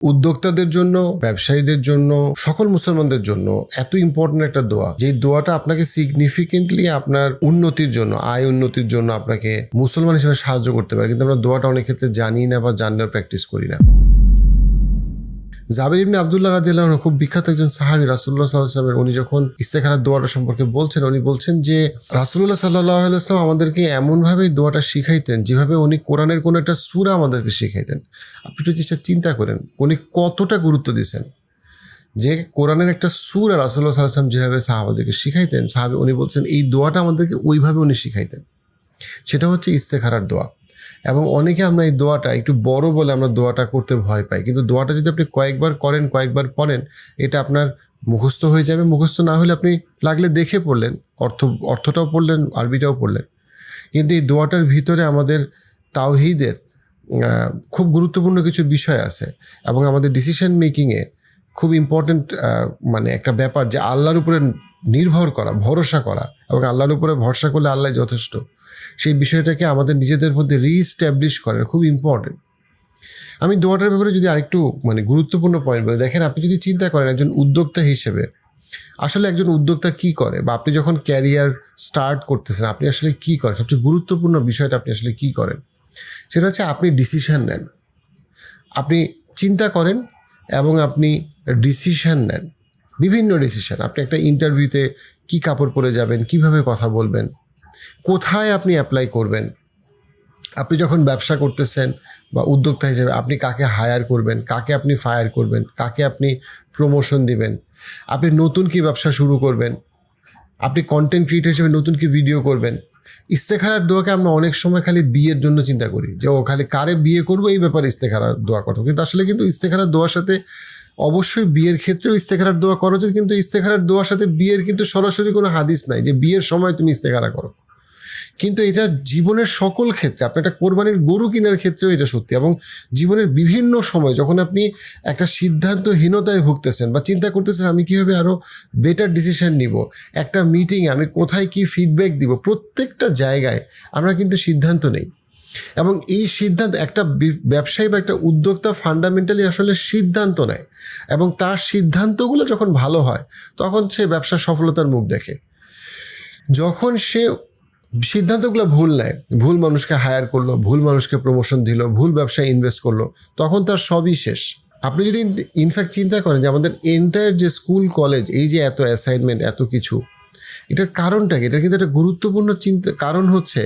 উদ্যোক্তাদের জন্য, ব্যবসায়ীদের জন্য, সকল মুসলমানদের জন্য এত ইম্পর্টেন্ট একটা দোয়া, যে দোয়াটা আপনাকে সিগনিফিকেন্টলি আপনার উন্নতির জন্য, আয় উন্নতির জন্য আপনাকে মুসলমান হিসেবে সাহায্য করতে পারে। কিন্তু আমরা দোয়াটা অনেক ক্ষেত্রে জানি না বা জানলেও প্র্যাকটিস করি না। জাবের ইবনে আব্দুল্লাহ রাদিয়াল্লাহু আনহু খুব বিখ্যাত একজন সাহাবী, রাসূলুল্লাহ সাল্লাল্লাহু আলাইহি ওয়াসাল্লাম, উনি যখন ইস্তেখারার দোয়াটা সম্পর্কে বলছেন, উনি বলছেন যে রাসূলুল্লাহ সাল্লাল্লাহু আলাইহি ওয়াসাল্লাম আমাদেরকে এমনভাবে দোয়াটা শিখাইতেন যেভাবে উনি কোরআনের কোনো একটা সূরা আমাদেরকে শিখাইতেন। আপনি একটু জিনিসটা চিন্তা করেন, উনি কতটা গুরুত্ব দিয়েছেন যে কোরআনের একটা সূরা রাসূলুল্লাহ সাল্লাল্লাহু আলাইহি ওয়াসাল্লাম যেভাবে সাহাবাদেরকে শিখাইতেন, উনি বলছেন এই দোয়াটা আমাদেরকে ওইভাবে উনি শিখাইতেন। সেটা হচ্ছে ইস্তেখারার দোয়া। এবং অনেকে আমরা এই দোয়াটা একটু বড় বলে আমরা দোয়াটা করতে ভয় পাই, কিন্তু দোয়াটা যদি আপনি কয়েকবার করেন, কয়েকবার পড়েন, এটা আপনার মুখস্থ হয়ে যাবে। মুখস্থ না হলে আপনি লাগলে দেখে পড়লেন, অর্থটাও পড়লেন, আরবিটাও পড়লেন। কিন্তু এই দোয়াটার ভিতরে আমাদের তাওহীদের খুব গুরুত্বপূর্ণ কিছু বিষয় আছে এবং আমাদের ডিসিশন মেকিংয়ে খুব ইম্পর্টেন্ট মানে একটা ব্যাপার, যে আল্লাহর উপরে নির্ভর করা, ভরসা করা, এবং আল্লাহর উপরে ভরসা করলে আল্লাহ যথেষ্ট, সেই বিষয়টাকে আমাদের নিজেদের মধ্যে রিস্ট্যাবলিশ করা খুব ইম্পর্টেন্ট। আমি দোয়াটার ব্যাপারে যদি আরেকটু মানে গুরুত্বপূর্ণ পয়েন্ট বলি, দেখেন, আপনি যদি চিন্তা করেন একজন উদ্যোক্তা হিসেবে, আসলে একজন উদ্যোক্তা কী করে, বা আপনি যখন ক্যারিয়ার স্টার্ট করতেছেন আপনি আসলে কী করেন, সবচেয়ে গুরুত্বপূর্ণ বিষয়টা আপনি আসলে কী করেন, সেটা হচ্ছে আপনি ডিসিশন নেন, আপনি চিন্তা করেন এবং আপনি ডিসিশন নেন, বিভিন্ন ডিসিশন। আপনি একটা ইন্টারভিউতে কী কাপড় পরে যাবেন, কিভাবে কথা বলবেন, কোথায় আপনি অ্যাপ্লাই করবেন, আপনি যখন ব্যবসা করতেছেন বা উদ্যোক্তা হিসেবে আপনি কাকে হায়ার করবেন, কাকে আপনি ফায়ার করবেন, কাকে আপনি প্রমোশন দিবেন, আপনি নতুন কি ব্যবসা শুরু করবেন, আপনি কন্টেন্ট ক্রিয়েটর হিসেবে নতুন কি ভিডিও করবেন। ইস্তেখারার দোয়াকে আমরা অনেক সময় খালি বিয়ের জন্য চিন্তা করি, যে ও খালি কারে বিয়ে করবো এই ব্যাপারে ইস্তেখারার দোয়া করবো, কিন্তু আসলে কিন্তু ইস্তেখারার দোয়ার সাথে অবশ্যই বিয়ের ক্ষেত্রেও ইস্তেখারার দোয়া করা উচিত, কিন্তু ইস্তেখারার দোয়ার সাথে বিয়ের কিন্তু সরাসরি কোনো হাদিস নাই যে বিয়ের সময় তুমি ইস্তেখারা করো। কিন্তু এটা জীবনের সকল ক্ষেত্রে, আপনি একটা কোরবানির গরু কেনার ক্ষেত্রেও এটা সত্যি, এবং জীবনের বিভিন্ন সময় যখন আপনি একটা সিদ্ধান্তহীনতায় ভুগতেছেন বা চিন্তা করতেছেন আমি কীভাবে আরও বেটার ডিসিশন নিব, একটা মিটিংয়ে আমি কোথায় কি ফিডব্যাক দিব, প্রত্যেকটা জায়গায় আমরা কিন্তু সিদ্ধান্ত নেই। এবং এই সিদ্ধান্ত একটা ব্যবসায়ী বা একটা উদ্যোক্তা ফান্ডামেন্টালি আসলে সিদ্ধান্ত নেয়, এবং তার সিদ্ধান্তগুলো যখন ভালো হয় তখন সে ব্যবসার সফলতার মুখ দেখে। যখন সে সিদ্ধান্তগুলো ভুল নেয়, ভুল মানুষকে হায়ার করলো, ভুল মানুষকে প্রমোশন দিল, ভুল ব্যবসায় ইনভেস্ট করলো, তখন তার সবই শেষ। আপনি যদি ইনফ্যাক্ট চিন্তা করেন যে আমাদের এন্টায়ার যে স্কুল কলেজ, এই যে এত অ্যাসাইনমেন্ট, এত কিছু, এটার কারণটা কি? এটা কিন্তু একটা গুরুত্বপূর্ণ কারণ হচ্ছে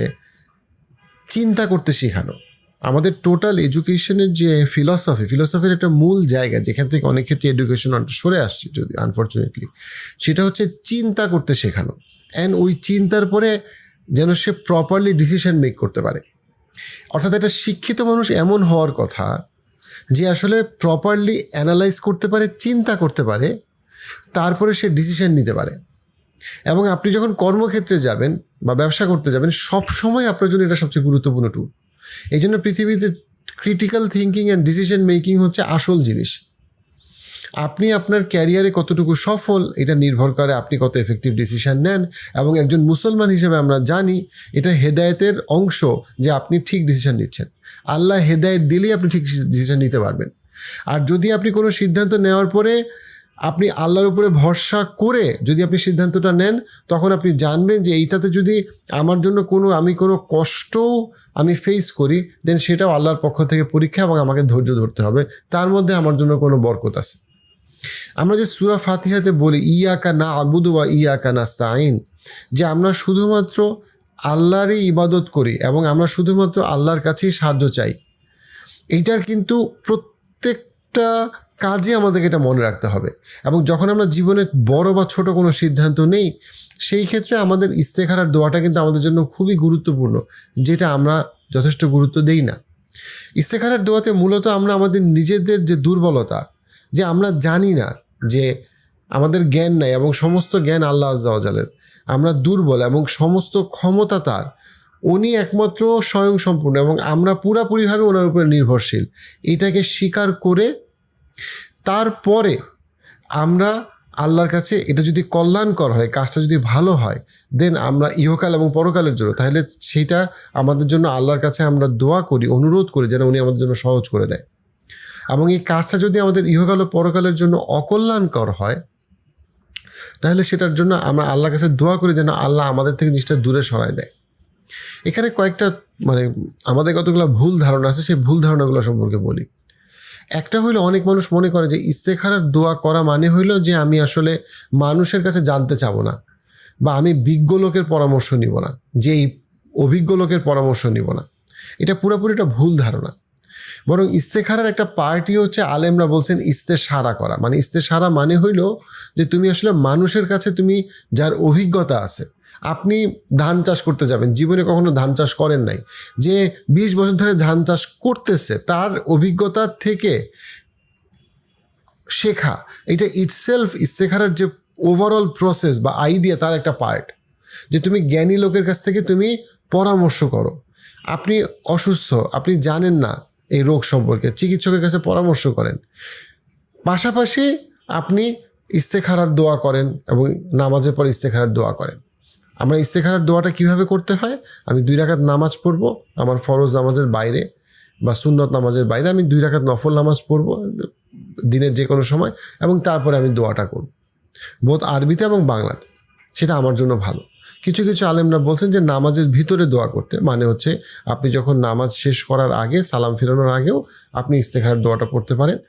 চিন্তা করতে শেখানো। আমাদের টোটাল এডুকেশনের যে ফিলসফির একটা মূল জায়গা, যেখান থেকে অনেক ক্ষেত্রে এডুকেশন সরে আসছে যদি আনফর্চুনেটলি, সেটা হচ্ছে চিন্তা করতে শেখানো। অ্যান্ড ওই চিন্তার পরে যেন সে প্রপারলি ডিসিশন মেক করতে পারে। অর্থাৎ একটা শিক্ষিত মানুষ এমন হওয়ার কথা যে আসলে প্রপারলি অ্যানালাইজ করতে পারে, চিন্তা করতে পারে, তারপরে সে ডিসিশন নিতে পারে। এবং আপনি যখন কর্মক্ষেত্রে যাবেন বা ব্যবসা করতে যাবেন, সবসময় আপনার জন্য এটা সবচেয়ে গুরুত্বপূর্ণ টুল। এই জন্য পৃথিবীতে critical thinking and decision making হচ্ছে আসল জিনিস। আপনি আপনার ক্যারিয়ারে কতটুকু সফল এটা নির্ভর করে আপনি কত এফেক্টিভ ডিসিশন নেন। এবং একজন মুসলমান হিসেবে আমরা জানি এটা হেদায়েতের অংশ যে আপনি ঠিক ডিসিশন নিচ্ছেন। আল্লাহ হেদায়েত দিলেই আপনি ঠিক ডিসিশন নিতে পারবেন। আর যদি আপনি কোনো সিদ্ধান্ত নেওয়ার পরে আপনি আল্লাহর উপরে ভরসা করে যদি আপনি সিদ্ধান্তটা নেন, তখন আপনি জানবেন যে এইটাতে যদি আমার জন্য আমি কোনো কষ্টও আমি ফেস করি, দেন সেটাও আল্লাহর পক্ষ থেকে পরীক্ষা, এবং আমাকে ধৈর্য ধরতে হবে, তার মধ্যে আমার জন্য কোনো বরকত আছে। আমরা যে সূরা ফাতিহাতে বলি ইয়াকা না'বুদু ওয়া ইয়াকা নাস্তাঈন, যে আমরা শুধুমাত্র আল্লাহরই ইবাদত করি এবং আমরা শুধুমাত্র আল্লাহর কাছেই সাহায্য চাই, এইটার কিন্তু প্রত্যেকটা কাজে আমাদেরকে এটা মনে রাখতে হবে। এবং যখন আমরা জীবনে বড় বা ছোট কোনো সিদ্ধান্ত নেই, সেই ক্ষেত্রে আমাদের ইস্তেখারার দোয়াটা কিন্তু আমাদের জন্য খুবই গুরুত্বপূর্ণ, যেটা আমরা যথেষ্ট গুরুত্ব দেই না। ইস্তেখারার দোয়াতে মূলত আমরা আমাদের নিজেদের যে দুর্বলতা, যে আমরা জানি না, যে আমাদের জ্ঞান নাই এবং সমস্ত জ্ঞান আল্লাহ আযজা ওয়া জালের, আমরা দুর্বল এবং সমস্ত ক্ষমতা তার, উনি একমাত্র স্বয়ংসম্পূর্ণ এবং আমরা পুরাপুরিভাবে ওনার উপরে নির্ভরশীল, এটাকে স্বীকার করে তারপরে আমরা আল্লাহর কাছে, এটা যদি কল্যাণকর হয়, কাজটা যদি ভালো হয়, দেন আমরা ইহকাল এবং পরকালের জন্য, তাহলে সেটা আমাদের জন্য আল্লাহর কাছে আমরা দোয়া করি, অনুরোধ করি যেন উনি আমাদের জন্য সহজ করে দেয়। এবং এই কাজটা যদি আমাদের ইহকাল ও পরকালের জন্য অকল্যাণকর হয়, তাহলে সেটার জন্য আমরা আল্লাহর কাছে দোয়া করি যেন আল্লাহ আমাদের থেকে জিনিসটা দূরে সরায় দেয়। এখানে কয়েকটা আমাদের কতগুলো ভুল ধারণা আছে, সেই ভুল ধারণাগুলো সম্পর্কে বলি। একটা হইলো, অনেক মানুষ মনে করে যে ইস্তেখারার দোয়া করা মানে হইলো যে আমি আসলে মানুষের কাছে জানতে চাবো না, বা আমি বিজ্ঞ লোকের পরামর্শ নিব না, যে এই অভিজ্ঞ লোকের পরামর্শ নিব না। এটা পুরোপুরিটা ভুল ধারণা। বরং ইস্তেখারার একটা পার্টি হচ্ছে, আলেমরা বলছেন ইস্তেশারা করা। মানে ইস্তেশারা মানে হইল যে তুমি আসলে মানুষের কাছে, তুমি যার অভিজ্ঞতা আছে, আপনি ধান চাষ করতে যাবেন, জীবনে কখনো ধান চাষ করেন নাই, যে 20 বছর ধরে ধান চাষ করতেছে, তার অভিজ্ঞতা থেকে শেখা, এটা ইটসেলফ ইস্তেখারার যে ওভারঅল প্রসেস বা আইডিয়া, তার একটা পার্ট। যে তুমি জ্ঞানী লোকের কাছ থেকে তুমি পরামর্শ করো। আপনি অসুস্থ, আপনি জানেন না এই রোগ সম্পর্কে, চিকিৎসকের কাছে পরামর্শ করেন। পাশাপাশি আপনি ইস্তেখারার দোয়া করেন এবং নামাজের পর ইস্তেখারার দোয়া করেন। আমরা ইস্তেখারার দোয়াটা কিভাবে করতে হয়, আমি 2 রাকাত নামাজ পড়ব, আমার ফরজ নামাজের বাইরে বা সুন্নত নামাজের বাইরে আমি 2 রাকাত নফল নামাজ পড়ব দিনের যে কোনো সময়, এবং তারপরে আমি দোয়াটা করব, বোধ আরবিতে এবং বাংলাতে। সেটা আমার জন্য ভালো। কিছু কিছু আলেমরা বলছেন যে নামাজের ভিতরে দোয়া করতে, মানে হচ্ছে আপনি যখন নামাজ শেষ করার আগে, সালাম ফিরানোর আগেও আপনি ইস্তেখারার দোয়াটা পড়তে পারেন।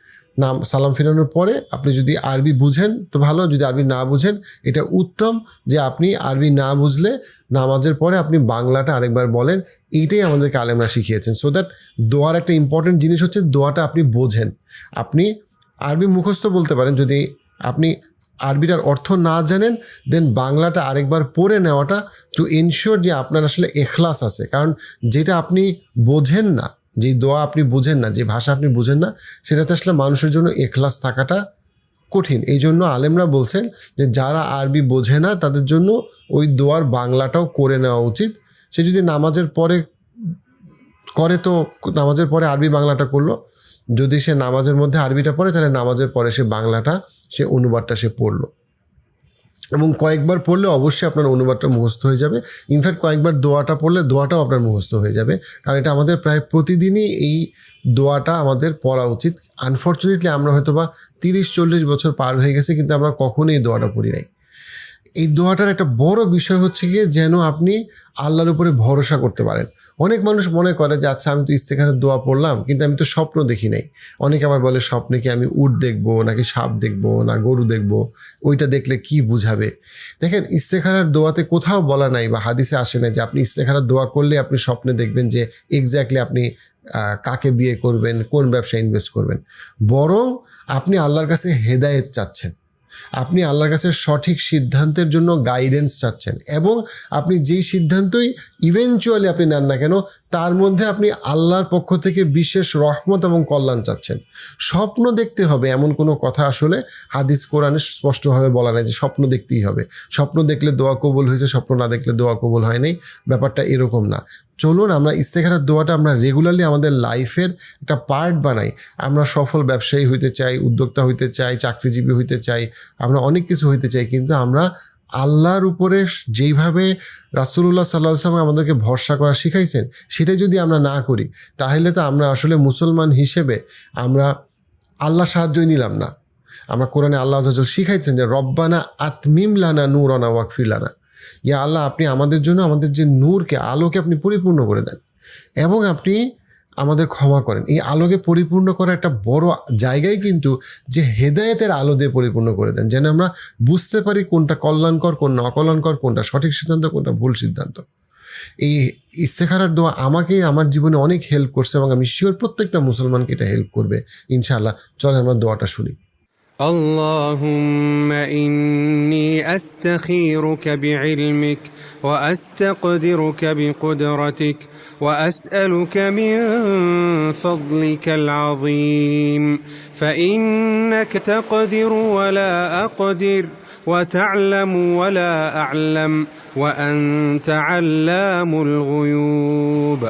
সালাম ফিরানোর পরে আপনি যদি আরবি বুঝেন তো ভালো, যদি আরবি না বুঝেন এটা উত্তম যে আপনি আরবি না বুঝলে নামাজের পরে আপনি বাংলাটা আরেকবার বলেন। এইটাই আমাদেরকে আলেমরা শিখিয়েছেন। সো দ্যাট দোয়ার একটা ইম্পর্টেন্ট জিনিস হচ্ছে দোয়াটা আপনি বোঝেন। আপনি আরবি মুখস্থ বলতে পারেন, যদি আপনি আরবিটার অর্থ না জানেন, দেন বাংলাটা আরেকবার পড়ে নেওয়াটা, টু এনশিওর যে আপনার আসলে এখলাস আছে। কারণ যেটা আপনি বোঝেন না, যেই দোয়া আপনি বুঝেন না, যে ভাষা আপনি বুঝেন না, সেটাতে আসলে মানুষের জন্য এখলাস থাকাটা কঠিন। এই জন্য আলেমরা বলছেন যে যারা আরবি বোঝে না তাদের জন্য ওই দোয়ার বাংলাটাও করে নেওয়া উচিত। সে যদি নামাজের পরে করে তো নামাজের পরে আরবি বাংলাটা করলো, যদি সে নামাজের মধ্যে আরবিটা পড়ে তাহলে নামাজের পরে সে বাংলাটা, সে অনুবাদটা সে পড়লো, এবং কয়েকবার পড়লে অবশ্যই আপনার অনুবাদটা মুখস্থ হয়ে যাবে। ইনফ্যাক্ট কয়েকবার দোয়াটা পড়লে দোয়াটাও আপনার মুখস্থ হয়ে যাবে, কারণ এটা আমাদের প্রায় প্রতিদিনই এই দোয়াটা আমাদের পড়া উচিত। আনফর্চুনেটলি আমরা হয়তো বা 30-40 বছর পার হয়ে গেছে, কিন্তু আমরা কখনোই এই দোয়াটা পড়ি নাই। এই দোয়াটার একটা বড় বিষয় হচ্ছে গিয়ে যেন আপনি আল্লাহর উপরে ভরসা করতে পারেন। অনেক মানুষ মনে করে যে আচ্ছা আমি তো ইস্তেখারার দোয়া পড়লাম, কিন্তু আমি তো স্বপ্ন দেখি নাই। অনেকে আবার বলে স্বপ্নে কি আমি উট দেখবো, নাকি সাপ দেখবো, না গরু দেখবো, ওইটা দেখলে কি বুঝাবে। দেখেন, ইস্তেখারার দোয়াতে কোথাও বলা নাই বা হাদিসে আসে নাই যে আপনি ইস্তেখারার দোয়া করলে আপনি স্বপ্নে দেখবেন যে এক্স্যাক্টলি আপনি কাকে বিয়ে করবেন, কোন ব্যবসায় ইনভেস্ট করবেন। বরং আপনি আল্লাহর কাছে হেদায়েত চাচ্ছেন, আপনি আল্লাহর কাছে সঠিক সিদ্ধান্তের জন্য গাইডেন্স চাচ্ছেন, এবং আপনি যেই সিদ্ধান্তই ইভেনচুয়ালি আপনি নেন না কেন, তার মধ্যে আপনি আল্লাহর পক্ষ থেকে বিশেষ রহমত এবং কল্যাণ চাচ্ছেন। স্বপ্ন দেখতে হবে এমন কোনো কথা আসলে হাদিস কোরআনে স্পষ্টভাবে বলা নাই যে স্বপ্ন দেখতেই হবে, স্বপ্ন দেখলে দোয়া কবুল হয়েছে, স্বপ্ন না দেখলে দোয়া কবুল হয় নাই। ব্যাপারটা এরকম না। চলুন আমরা ইস্তেখারার দোয়াটা আমরা রেগুলারলি আমাদের লাইফের একটা পার্ট বানাই। আমরা সফল ব্যবসায়ী হইতে চাই, উদ্যোক্তা হইতে চাই, চাকরিজীবী হইতে চাই, আমরা অনেক কিছু হইতে চাই, কিন্তু আমরা আল্লাহর উপরে যেইভাবে রাসূলুল্লাহ সাল্লাল্লাহু আলাইহি ওয়াসাল্লাম আমাদেরকে ভরসা করা শিখাইছেন, সেটা যদি আমরা না করি, তাহলে তো আমরা আসলে মুসলমান হিসেবে আমরা আল্লাহ সাহায্যই নিলাম না। আমরা কোরআনে আল্লাহ আযza ওয়াজাল শিখাইছেন যে রব্বানা আতমিম লানা নূরানা ওয়াগফির লানা, ইয়া আল্লাহ আপনি আমাদের জন্য আমাদের যে নূরকে, আলোকে আপনি পরিপূর্ণ করে দেন এবং আপনি আমাদের ক্ষমা করেন। এই আলোকে পরিপূর্ণ করার একটা বড় জায়গায় কিন্তু যে হেদায়েতের আলো দিয়ে পরিপূর্ণ করে দেন, যেন আমরা বুঝতে পারি কোনটা কল্যাণকর, কোনটা অকল্যাণকর, কোনটা সঠিক সিদ্ধান্ত, কোনটা ভুল সিদ্ধান্ত। এই ইস্তেখারার দোয়া আমাকে আমার জীবনে অনেক হেল্প করছে, এবং আমি শিওর প্রত্যেকটা মুসলমানকে এটা হেল্প করবে ইনশাআল্লাহ। চলেন আমরা দোয়াটা শুনি। اللهم إني أستخيرك بعلمك وأستقدرك بقدرتك وأسألك من فضلك العظيم فإنك تقدر ولا أقدر وتعلم ولا أعلم وأنت علام الغيوب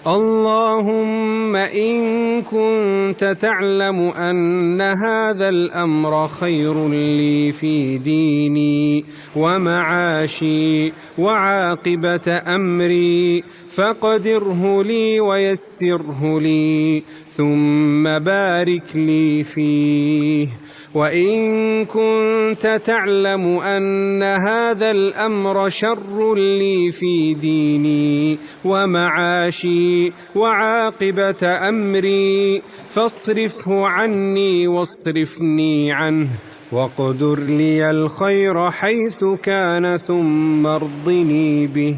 اللهم إن كنت تعلم أن هذا الأمر خير لي في ديني ومعاشي وعاقبة أمري فاقدره لي ويسره لي ثم بارك لي فيه وإن كنت تعلم أن هذا الأمر شر لي في ديني ومعاشي وعاقبة أمري فاصرفه عني واصرفني عنه واقدر لي الخير حيث كان ثم ارضني به.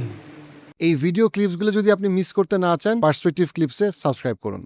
এই ভিডিও ক্লিপসগুলো যদি আপনি মিস করতে না চান, পার্সপেক্টিভ ক্লিপসে সাবস্ক্রাইব করুন।